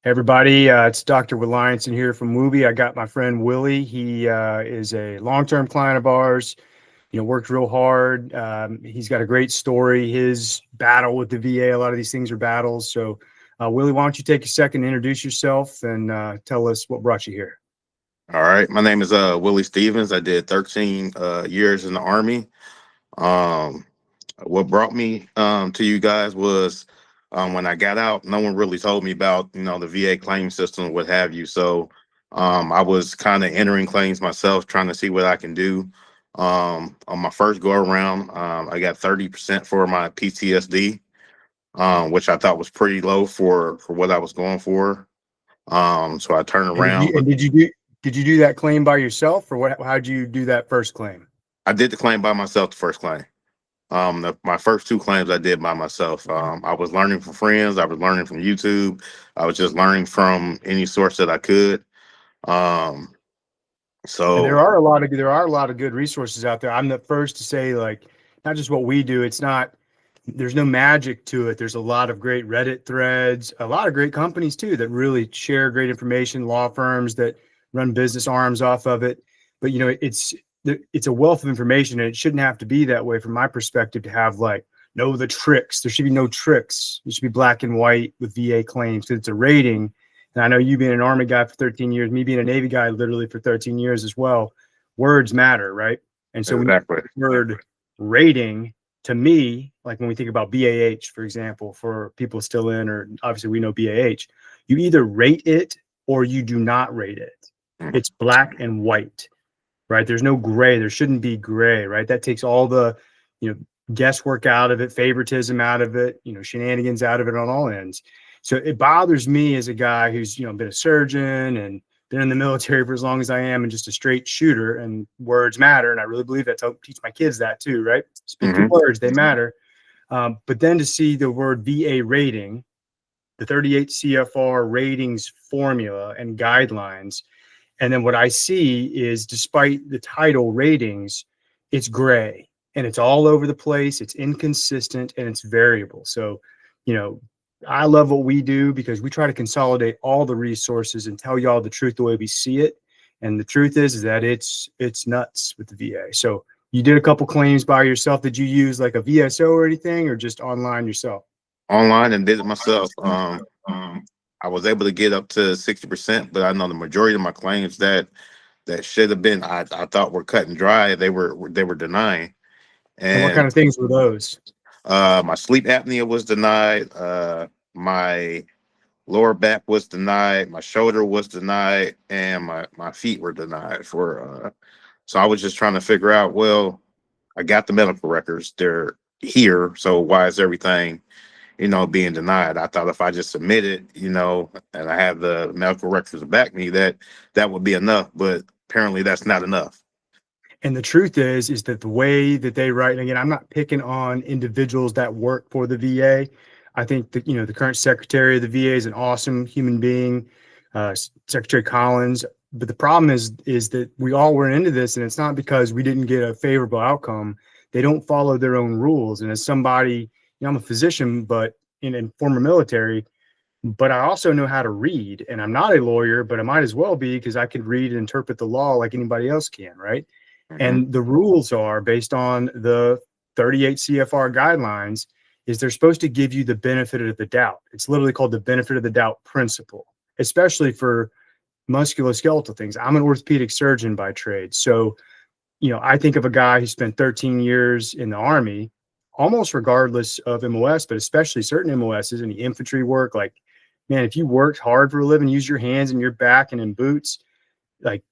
Everybody, it's Dr. Williamson here from woobie. I got my friend Willie. He is a long-term client of ours. Worked real hard. He's got a great story. His battle with the VA, a lot of these things are battles. So, Willie, why don't you take a second to introduce yourself and tell us what brought you here? All right, my name is Willie Stevens. I did 13 years in the Army. Um, what brought me to you guys was when I got out, no one really told me about the VA claim system, what have you. So I was kind of entering claims myself, trying to see what I can do. On my first go around, I got 30% for my PTSD, which I thought was pretty low for what I was going for. So I turned And around. did you do that claim by yourself, or what? How'd you do that first claim? I did the claim by myself, the first claim. My first two claims I did by myself. I was learning from friends. I was learning from YouTube. I was just learning from any source that I could. Um, And so there are a lot of good resources out there. I'm the first to say, like, not just what we do. It's not. There's no magic to it. There's a lot of great Reddit threads, a lot of great companies too that really share great information, law firms that run business arms off of it. But it's a wealth of information, and it shouldn't have to be that way from my perspective to have like know the tricks. There should be no tricks. It should be black and white with VA claims because it's a rating. And I know you being an Army guy for 13 years, me being a Navy guy literally for 13 years as well. Words matter, right? And so when exactly. you word rating, to me, like when we think about BAH, for example, for people still in, or obviously we know BAH, you either rate it or you do not rate it. It's black and white, right? There's no gray. There shouldn't be gray, right? That takes all the, guesswork out of it, favoritism out of it, shenanigans out of it on all ends. So it bothers me as a guy who's, been a surgeon and been in the military for as long as I am and just a straight shooter, and words matter. And I really believe that to teach my kids that too, right? Speak your words, they matter. But then to see the word VA rating, the 38 CFR ratings formula and guidelines, and then what I see is despite the title ratings, it's gray and it's all over the place. It's inconsistent and it's variable. So, I love what we do because we try to consolidate all the resources and tell y'all the truth the way we see it. And the truth is that it's nuts with the VA. So you did a couple claims by yourself. Did you use like a VSO or anything, or just online yourself? Online and did it myself. I was able to get up to 60%, but I know the majority of my claims that should have been I thought were cut and dry. They were denying. And what kind And of things were those? my sleep apnea was denied. My lower back was denied. My shoulder was denied, and my feet were denied for. So I was just trying to figure out. Well, I got the medical records; they're here. So why is everything, being denied? I thought if I just submitted, and I have the medical records to back me, that would be enough. But apparently, that's not enough. And the truth is that the way that they write, and again, I'm not picking on individuals that work for the VA. I think that, the current secretary of the VA is an awesome human being, Secretary Collins. But the problem is that we all were into this, and it's not because we didn't get a favorable outcome. They don't follow their own rules. And as somebody, I'm a physician, but in former military, but I also know how to read. And I'm not a lawyer, but I might as well be because I could read and interpret the law like anybody else can, right? And the rules are based on the 38 CFR guidelines is they're supposed to give you the benefit of the doubt. It's literally called the benefit of the doubt principle, especially for musculoskeletal things. I'm an orthopedic surgeon by trade. So, I think of a guy who spent 13 years in the Army, almost regardless of MOS, but especially certain MOSs and the infantry work. Like, man, if you worked hard for a living, use your hands and your back and in boots, like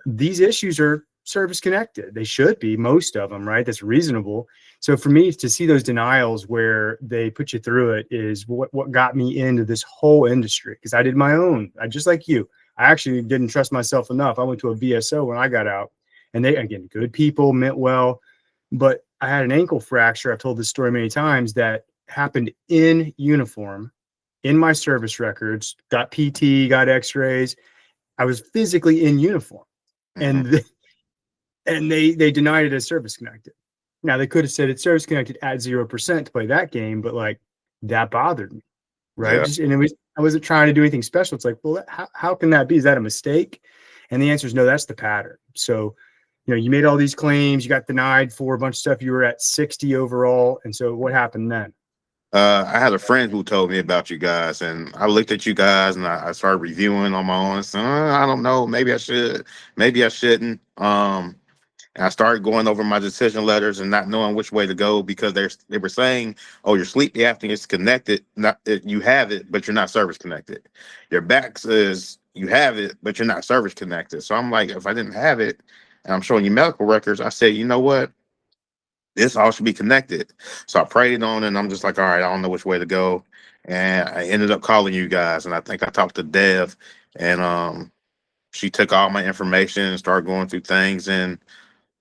these issues are service connected. They should be, most of them, right? That's reasonable. So for me to see those denials where they put you through it is what got me into this whole industry, because I did my own. I just like you. I actually didn't trust myself enough. I went to a VSO when I got out, and they, again, good people, meant well, but I had an ankle fracture. I've told this story many times that happened in uniform, in my service records, got PT, got x-rays. I was physically in uniform. And they denied it as service connected. Now they could have said it's service connected at 0% to play that game, but like that bothered me, right? Yeah. And I wasn't trying to do anything special. It's like, well, how can that be? Is that a mistake? And the answer is no, that's the pattern. So, you made all these claims, you got denied for a bunch of stuff. You were at 60 overall. And so what happened then? I had a friend who told me about you guys, and I looked at you guys, and I started reviewing on my own. So I don't know, maybe I should, maybe I shouldn't. And I started going over my decision letters and not knowing which way to go because they were saying, "Oh, your sleep apnea is connected. Not you have it, but you're not service connected. Your back says you have it, but you're not service connected." So I'm like, if I didn't have it, and I'm showing you medical records, I said, you know what? This all should be connected. So I prayed on it, and I'm just like, all right, I don't know which way to go. And I ended up calling you guys, and I think I talked to Dev, and she took all my information and started going through things, and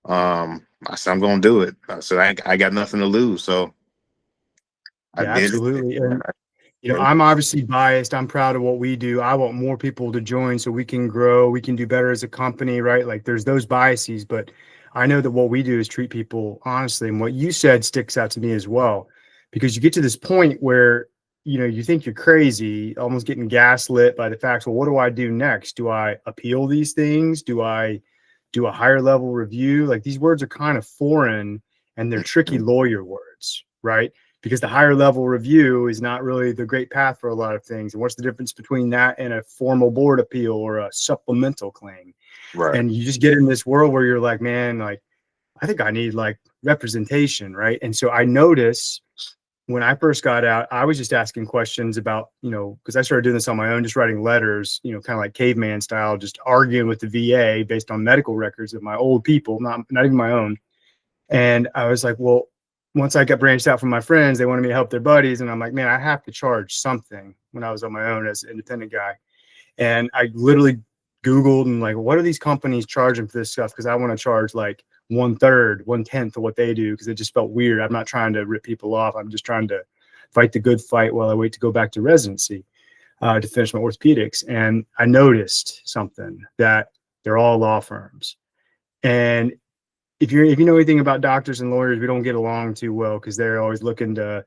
I said I'm gonna do it. I said I got nothing to lose, so I Yeah, did it. absolutely. And I'm obviously biased. I'm proud of what we do. I want more people to join so we can grow, we can do better as a company, right? Like there's those biases, but I know that what we do is treat people honestly. And what you said sticks out to me as well, because you get to this point where, you think you're crazy, almost getting gaslit by the facts. Well, what do I do next? Do I appeal these things? Do I do a higher level review? Like these words are kind of foreign and they're tricky lawyer words, right? Because the higher level review is not really the great path for a lot of things. And what's the difference between that and a formal board appeal or a supplemental claim? Right. And you just get in this world where you're like, man, like, I think I need like representation, right? And so I notice when I first got out, I was just asking questions about, because I started doing this on my own, just writing letters, kind of like caveman style, just arguing with the VA based on medical records of my old people, not even my own. And I was like, well, once I got branched out from my friends, they wanted me to help their buddies. And I'm like, man, I have to charge something when I was on my own as an independent guy. And I literally Googled and like, what are these companies charging for this stuff? Because I want to charge like 1/3, 1/10 of what they do, because it just felt weird. I'm not trying to rip people off. I'm just trying to fight the good fight while I wait to go back to residency to finish my orthopedics. And I noticed something that they're all law firms. And if you know anything about doctors and lawyers, we don't get along too well because they're always looking to,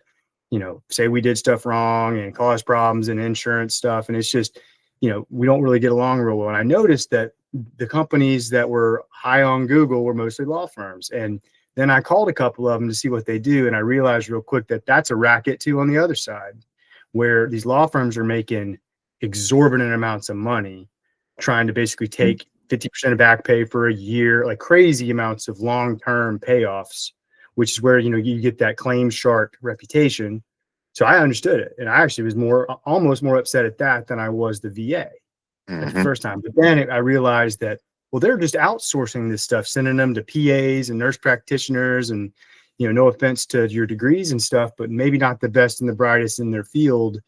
say we did stuff wrong and cause problems and insurance stuff. And it's just, we don't really get along real well. And I noticed that the companies that were high on Google were mostly law firms. And then I called a couple of them to see what they do. And I realized real quick that that's a racket too on the other side, where these law firms are making exorbitant amounts of money trying to basically take 50% of back pay for a year, like crazy amounts of long-term payoffs, which is where, you get that claim shark reputation. So I understood it. And I actually was almost more upset at that than I was the VA at the first time. But then I realized that, well, they're just outsourcing this stuff, sending them to PAs and nurse practitioners. And, no offense to your degrees and stuff, but maybe not the best and the brightest in their field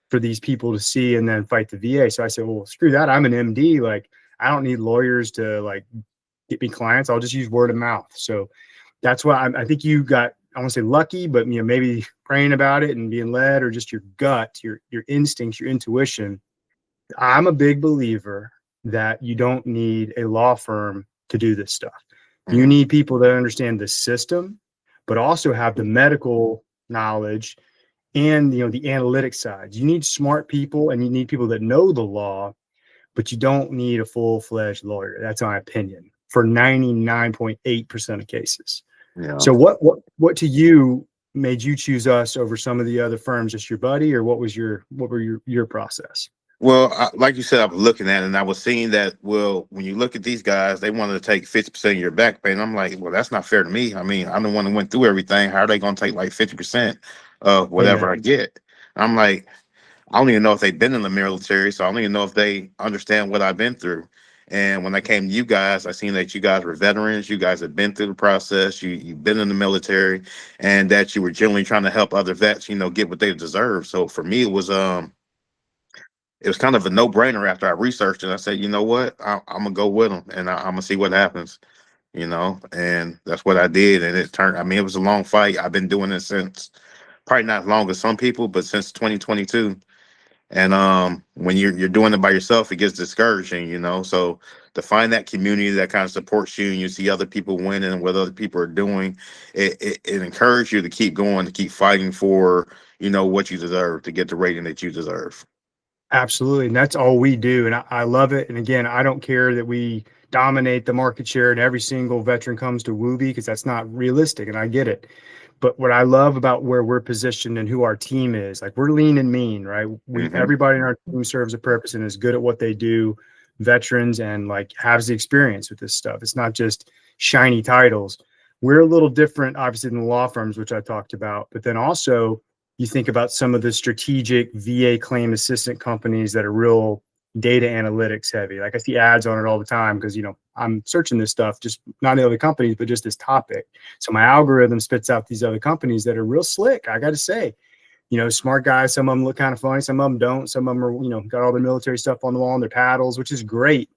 for these people to see and then fight the VA. So I said, well, screw that. I'm an MD. Like, I don't need lawyers to like get me clients. I'll just use word of mouth. So that's why I think you got, I want to say lucky, but maybe praying about it and being led, or just your gut, your instincts, your intuition. I'm a big believer that you don't need a law firm to do this stuff. You need people that understand the system, but also have the medical knowledge and the analytic side. You need smart people and you need people that know the law, but you don't need a full-fledged lawyer. That's my opinion for 99.8% of cases. Yeah. So what to you made you choose us over some of the other firms? Just your buddy, or what were your process? Well, like you said, I was looking at it and I was seeing that, well, when you look at these guys, they wanted to take 50% of your back pay. And I'm like, well, that's not fair to me. I mean, I'm the one that went through everything. How are they going to take like 50% of whatever I get? I'm like, I don't even know if they've been in the military, so I don't even know if they understand what I've been through. And when I came to you guys, I seen that you guys were veterans. You guys had been through the process. You've been in the military, and that you were generally trying to help other vets, get what they deserve. So for me, it was kind of a no-brainer after I researched it. I said, you know what, I'm gonna go with them, and I'm gonna see what happens. And that's what I did. And it was a long fight. I've been doing it since, probably not as long as some people, but since 2022. And when you're doing it by yourself, it gets discouraging. So to find that community that kind of supports you, and you see other people winning and what other people are doing, it encourages you to keep going, to keep fighting for what you deserve, to get the rating that you deserve. Absolutely. And that's all we do. And I love it. And again, I don't care that we dominate the market share and every single veteran comes to woobie because that's not realistic. And I get it. But what I love about where we're positioned and who our team is, like we're lean and mean, right? We Hmm. everybody in our team serves a purpose and is good at what they do, veterans and like has the experience with this stuff. It's not just shiny titles. We're a little different, obviously, than the law firms, which I talked about, but then also you think about some of the strategic VA claim assistant companies that are real data analytics heavy. Like I see ads on it all the time because I'm searching this stuff, just not the other companies, but just this topic. So my algorithm spits out these other companies that are real slick. I got to say, smart guys. Some of them look kind of funny. Some of them don't. Some of them are, got all the military stuff on the wall and their paddles, which is great.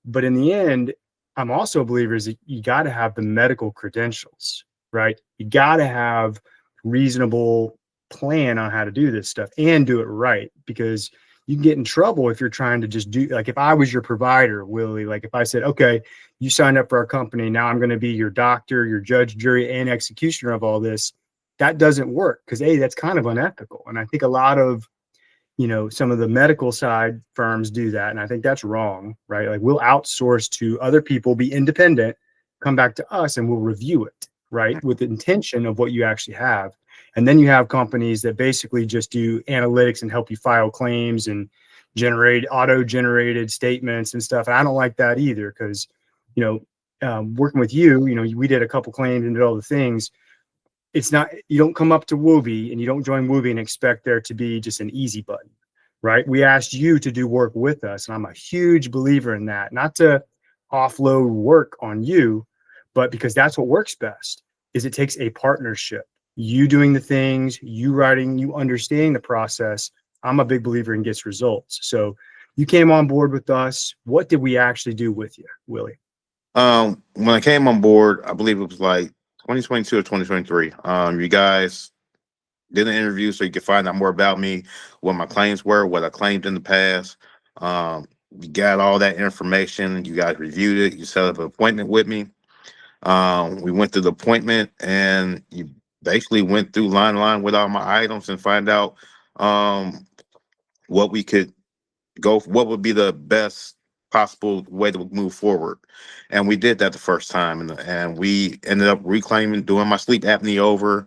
But in the end, I'm also a believer is that you got to have the medical credentials, right? You got to have reasonable plan on how to do this stuff and do it right, because you can get in trouble if you're trying to just do, like if I was your provider, Willie, like if I said, okay, you signed up for our company, now I'm going to be your doctor, your judge, jury, and executioner of all this. That doesn't work because that's kind of unethical. And I think a lot of some of the medical side firms do that. And I think that's wrong, right? Like we'll outsource to other people, be independent, come back to us and we'll review it, right? With the intention of what you actually have. And then you have companies that basically just do analytics and help you file claims and generate auto-generated statements and stuff. And I don't like that either because, working with we did a couple claims and did all the things. It's not, you don't come up to woobie and you don't join woobie and expect there to be just an easy button, right? We asked you to do work with us, and I'm a huge believer in that. Not to offload work on you, but because that's what works best. Is it takes a partnership, you doing the things, you writing, you understanding the process. I'm a big believer in gets results. So you came on board with us. What did we actually do with you, Willie? When I came on board, I believe it was like 2022 or 2023. You guys did an interview so you could find out more about me, what my claims were, what I claimed in the past. You got all that information. You guys reviewed it. You set up an appointment with me. We went through the appointment, and you basically went through line to line with all my items and find out um, what we could what would be the best possible way to move forward. And we did that the first time, and we ended up reclaiming, doing my sleep apnea over.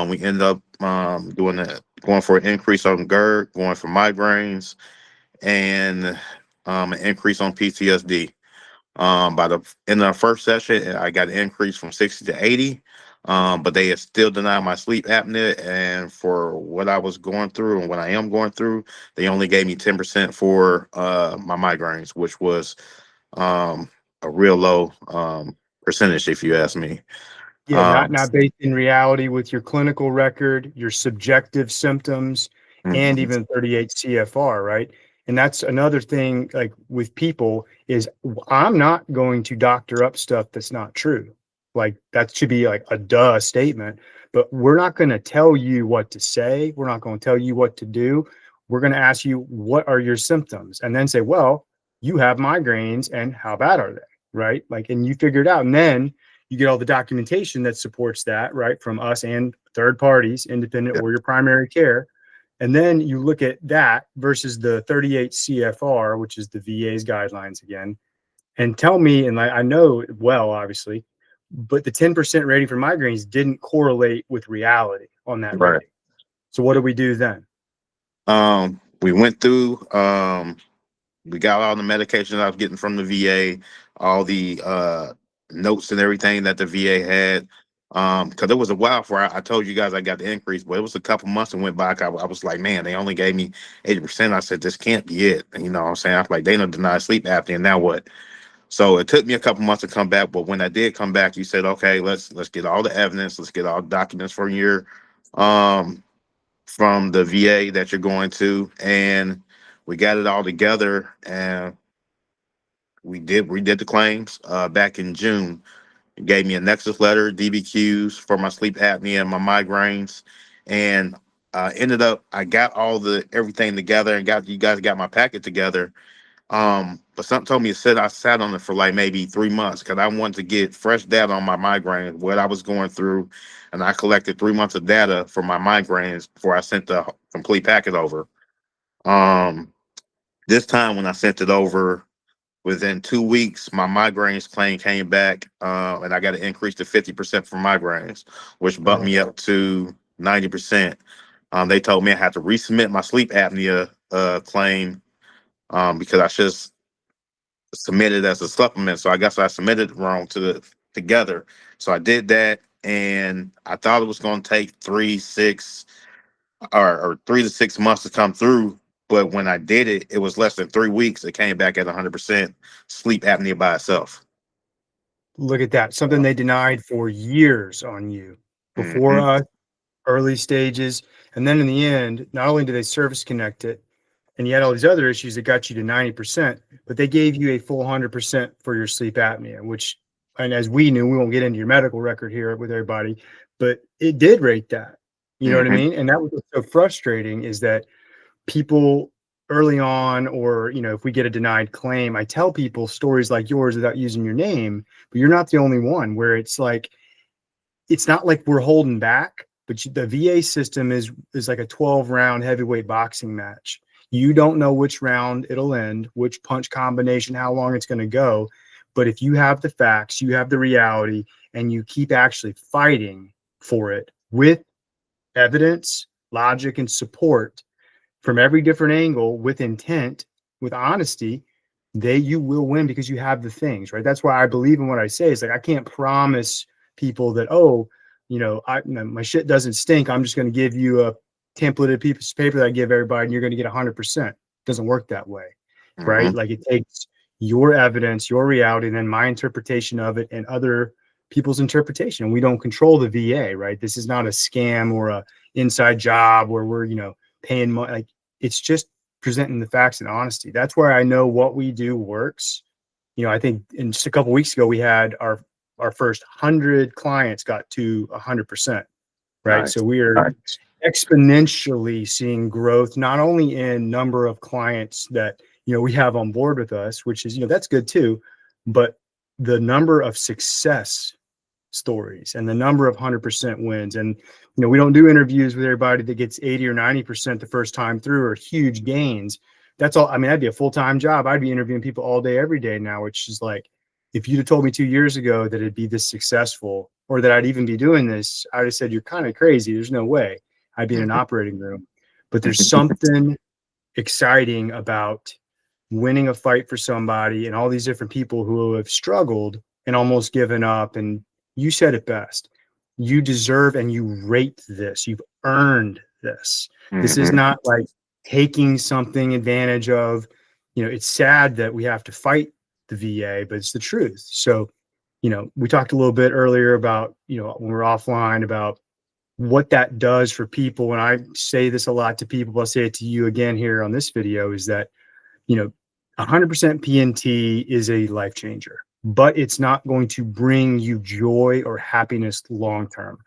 We ended up going for an increase on GERD, going for migraines, and an increase on PTSD. By the end of the first session, I got an increase from 60 to 80. But they had still denied my sleep apnea. And for what I was going through and what I am going through, they only gave me 10% for my migraines, which was um, a real low percentage, if you ask me. Yeah, not Um, not based in reality with your clinical record, your subjective symptoms, and mhm. even 38 CFR, right? And that's another thing, like with people, is I'm not going to doctor up stuff that's not true. Like that should be like a duh statement, but we're not going to tell you what to say. We're not going to tell you what to do. We're going to ask you, what are your symptoms? And then say, well, you have migraines, and how bad are they? Right? Like, and you figure it out. And then you get all the documentation that supports that, right, from us and third parties, independent Yeah, or your primary care. And then you look at that versus the 38 CFR, which is the VA's guidelines again, and tell me, and I know well, obviously, but the 10% rating for migraines didn't correlate with reality on that right. rating. So what do we do then? We went through. We got all the medications I was getting from the VA, all the notes and everything that the VA had. Because it was a while before I told you guys I got the increase, but it was a couple months and went by. I was like, man, they only gave me 80%. I said, this can't be it. And, you know what I'm saying? I was like, they don't deny sleep apnea. Now what? So it took me a couple months to come back. But when I did come back, you said, okay, let's get all the evidence. Let's get all the documents um from the VA that you're going to. And we got it all together, and we did the claims back in June. It gave me a nexus letter, dbqs for my sleep apnea and my migraines, and ended up I got all the everything together and got you guys got my packet together. But something told me to sit. I sat on it for like maybe 3 months because I wanted to get fresh data on my migraine, what I was going through, and I collected 3 months of data for my migraines before I sent the complete packet over. Um, This time when I sent it over, within 2 weeks, my migraines claim came back, and I got an increase to 50% for migraines, which bumped me up to 90%. They told me I had to resubmit my sleep apnea claim, because I should submit it as a supplement. So I guess I submitted it wrong together. So I did that, and I thought it was going to take 3 to 6 months to come through. But when I did it, it was less than 3 weeks. It came back at 100% sleep apnea by itself. Look at that. Something they denied for years on you before Hmm. early stages. And then in the end, not only did they service connect it, and you had all these other issues that got you to 90%, but they gave you a full 100% for your sleep apnea, which, and as we knew, we won't get into your medical record here with everybody, but it did rate that. You know what I Hmm. mean? And that was what's so frustrating, is that people early on, or if we get a denied claim, I tell people stories like yours without using your name, but you're not the only one, where it's like, it's not like we're holding back, but the VA system is like a 12-round heavyweight boxing match. You don't know which round it'll end, which punch combination, how long it's going to go. But if you have the facts, you have the reality, and you keep actually fighting for it with evidence, logic, and support from every different angle, with intent, with honesty, you will win, because you have the things, right? That's why I believe in what I say. It's like, I can't promise people that, oh, my shit doesn't stink, I'm just going to give you a templated piece of paper that I give everybody and you're going to get 100%. It doesn't work that way, Hmm. right? Like, it takes your evidence, your reality, and then my interpretation of it and other people's interpretation. We don't control the VA, right? This is not a scam or a inside job where we're paying money. Like, it's just presenting the facts and honesty. That's where I know what we do works. I think in just a couple of weeks ago, we had our first 100 clients got to 100%, right? So Nice. we are exponentially seeing growth, not only in number of clients that we have on board with us, which is that's good too, but the number of success stories and the number of 100% wins. And we don't do interviews with everybody that gets 80 or 90% the first time through, or huge gains. That's all. I mean, that'd be a full-time job. I'd be interviewing people all day, every day now, which is like, if you'd have told me 2 years ago that it'd be this successful, or that I'd even be doing this, I'd have said, you're kind of crazy. There's no way. I'd be in an operating room. But there's something exciting about winning a fight for somebody, and all these different people who have struggled and almost given up. And you said it best. You deserve and you rate this. You've earned this. This is Hmm. not like taking something advantage of. It's sad that we have to fight the VA, but it's the truth. So, we talked a little bit earlier about, when we're offline, about what that does for people. And I say this a lot to people, but I'll say it to you again here on this video, is that 100% PNT is a life changer, but it's not going to bring you joy or happiness long term.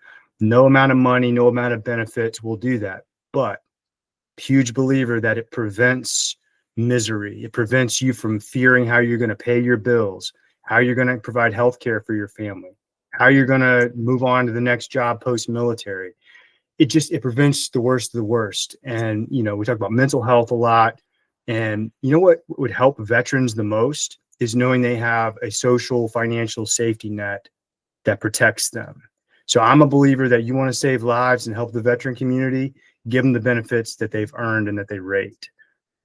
No amount of money, no amount of benefits will do that. But huge believer that it prevents misery. It prevents you from fearing how you're going to pay your bills, how you're going to provide health care for your family, how you're going to move on to the next job post military. It prevents the worst of the worst. And we talk about mental health a lot, and what would help veterans the most is knowing they have a social financial safety net that protects them. So I'm a believer that you want to save lives and help the veteran community, give them the benefits that they've earned and that they rate.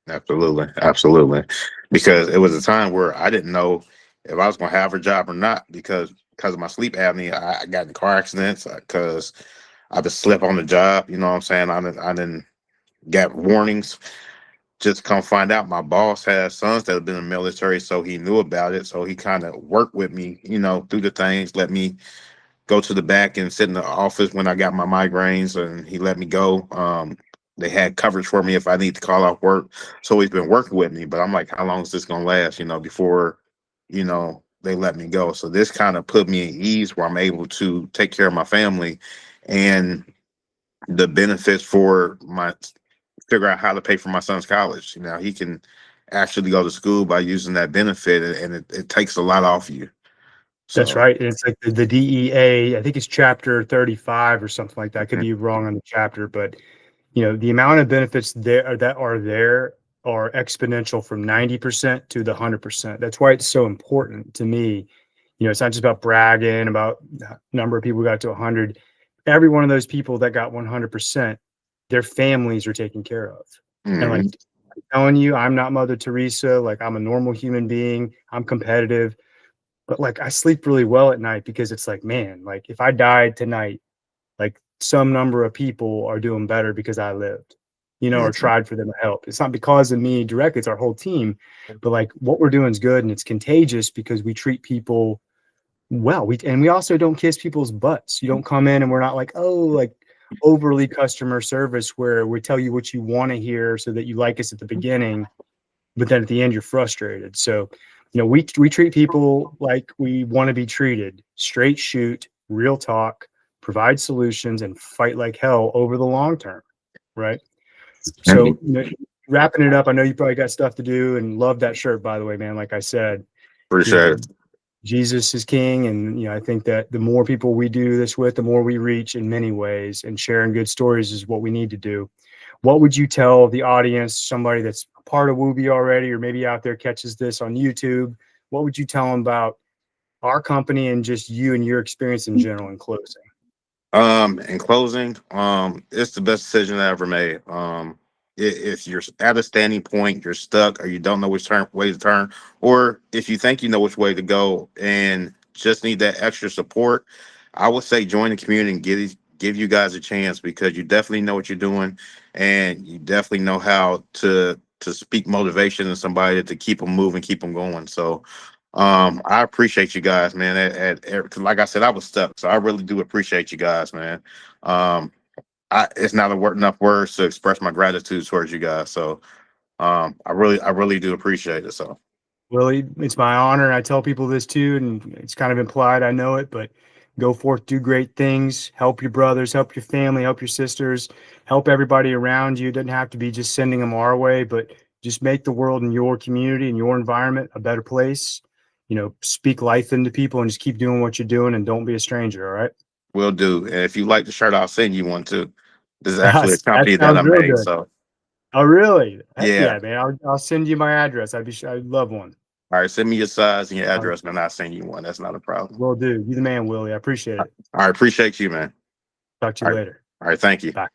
Absolutely, absolutely. Because it was a time where I didn't know if I was going to have a job or not, because of my sleep apnea. I got in car accidents because I just slept on the job. You know what I'm saying? I didn't get warnings. Just come find out, my boss has sons that have been in the military, so he knew about it. So he kind of worked with me, through the things, let me go to the back and sit in the office when I got my migraines, and he let me go. They had coverage for me if I need to call off work. So he's been working with me, but I'm like, how long is this gonna last? Before, they let me go. So this kind of put me at ease, where I'm able to take care of my family, and the benefits for my figure out how to pay for my son's college. He can actually go to school by using that benefit, and it takes a lot off you. That's So. right. And it's like the DEA, I think it's chapter 35 or something like that. I could Mhm. be wrong on the chapter, but the amount of benefits that are there are exponential from 90% to the 100%. That's why it's so important to me. It's not just about bragging about the number of people who got to 100. Every one of those people that got 100%, their families are taken care of. And like Mhm. I'm telling you, I'm not Mother Teresa. Like I'm a normal human being. I'm competitive, but like I sleep really well at night because it's like, man, like if I died tonight, like some number of people are doing better because I lived, or Mhm. tried for them to help. It's not because of me directly, it's our whole team, but like what we're doing is good and it's contagious because we treat people well. We also don't kiss people's butts. You don't come in and we're not like, oh, like overly customer service where we tell you what you want to hear so that you like us at the beginning, but then at the end you're frustrated. So, we treat people like we want to be treated. Straight shoot, real talk, provide solutions, and fight like hell over the long term, right? So, wrapping it up, I know you probably got stuff to do, and love that shirt, by the way, man. Like I said, you Appreciate know, it. Jesus is king, and I think that the more people we do this with, the more we reach in many ways. And sharing good stories is what we need to do. What would you tell the audience, somebody that's a part of woobie already, or maybe out there catches this on YouTube? What would you tell them about our company and just you and your experience in general in closing? In closing, it's the best decision I ever made. If you're at a standing point, you're stuck, or you don't know way to turn, or if you think you know which way to go and just need that extra support, I would say join the community and give you guys a chance because you definitely know what you're doing, and you definitely know how to speak motivation to somebody to keep them moving, keep them going. So I appreciate you guys, man. 'Cause like I said, I was stuck, so I really do appreciate you guys, man. Um, it's not enough words to express my gratitude towards you guys. So, I really do appreciate it. So, Willie, it's my honor. I tell people this too, and it's kind of implied. I know it, but go forth, do great things, help your brothers, help your family, help your sisters, help everybody around you. It doesn't have to be just sending them our way, but just make the world and your community and your environment a better place. Speak life into people and just keep doing what you're doing and don't be a stranger. All right. will do. And if you like the shirt, I'll send you one too. This is actually a That company that sounds I real made. good. So, Oh, really? Heck yeah. yeah, man. I'll send you my address. I'd love one. All right, send me your size and your I address, and I'll send you one. That's not a problem. will do. You the man, Willie. I appreciate All it. right, appreciate you, man. Talk to All you right, later. all right, thank you. Bye.